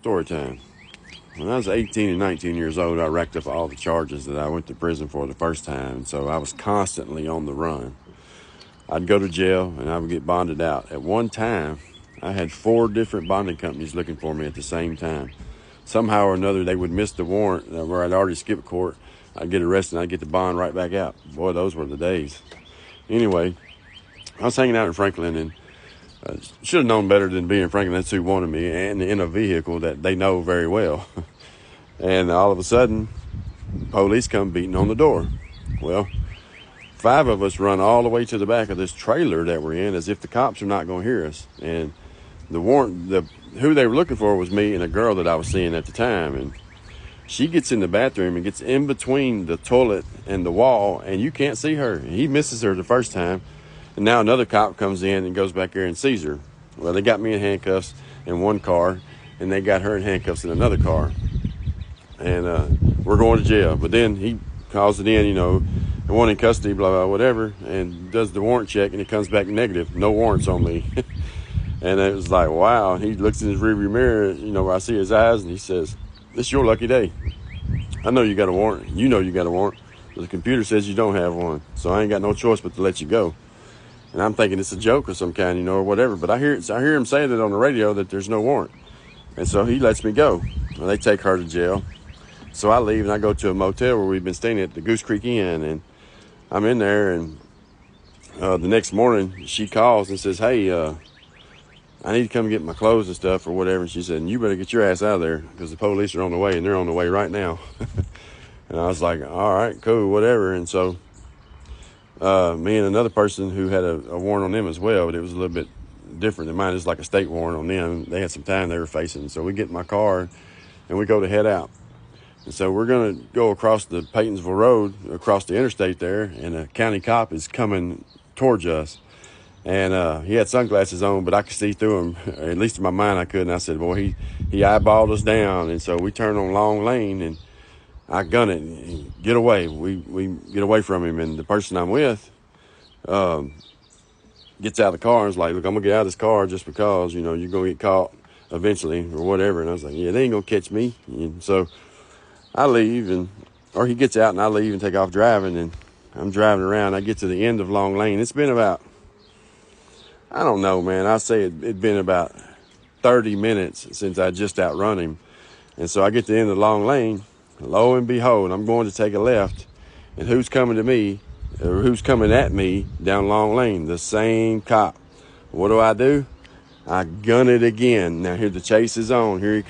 Story time. When I was 18 and 19 years old, I racked up all the charges that I went to prison for the first time. And so I was constantly on the run. I'd go to jail and I would get bonded out. At one time, I had 4 different bonding companies looking for me at the same time. Somehow or another, they would miss the warrant where I'd already skipped court. I'd get arrested and I'd get the bond right back out. Boy, those were the days. Anyway, I was hanging out in Franklin and should have known better than being Franklin. That's who wanted me, and in a vehicle that they know very well. And all of a sudden, police come beating on the door. Well, 5 of us run all the way to the back of this trailer that we're in as if the cops are not going to hear us. And who they were looking for was me and a girl that I was seeing at the time. And she gets in the bathroom and gets in between the toilet and the wall, and you can't see her. He misses her the first time. And now another cop comes in and goes back there and sees her. Well, they got me in handcuffs in one car, and they got her in handcuffs in another car. And we're going to jail. But then he calls it in, the one in custody, blah, blah, whatever, and does the warrant check, and it comes back negative. No warrants on me. And it was like, wow. And he looks in his rearview mirror, where I see his eyes, and he says, "This is your lucky day. I know you got a warrant. You know you got a warrant. But the computer says you don't have one. So I ain't got no choice but to let you go." And I'm thinking it's a joke of some kind, or whatever. But I hear him saying it on the radio that there's no warrant. And so he lets me go. Well, they take her to jail. So I leave and I go to a motel where we've been staying at, the Goose Creek Inn. And I'm in there, and the next morning she calls and says, "Hey, I need to come get my clothes and stuff or whatever." And she said, "You better get your ass out of there because the police are on the way, and they're on the way right now." And I was like, all right, cool, whatever. And so me and another person who had a warrant on them as well, but it was a little bit different than mine. It's like a state warrant on them. They had some time they were facing. So we get in my car and we go to head out. And so we're going to go across the Paytonsville Road, across the interstate there, and a county cop is coming towards us. And he had sunglasses on, but I could see through him. At least in my mind I could. And I said, boy, he eyeballed us down. And so we turned on long lane, and I gun it and get away. We get away from him, and the person I'm with gets out of the car and is like, "Look, I'm going to get out of this car just because, you're going to get caught eventually or whatever." And I was like, "Yeah, they ain't going to catch me." And so I leave, or he gets out and I leave and take off driving, and I'm driving around. I get to the end of Long Lane. It's been about, I don't know, man. I say it'd been about 30 minutes since I just outrun him. And so I get to the end of Long Lane. Lo and behold, I'm going to take a left, and who's coming to me, or who's coming at me down Long Lane? The same cop. What do? I gun it again. Now here the chase is on. Here he comes.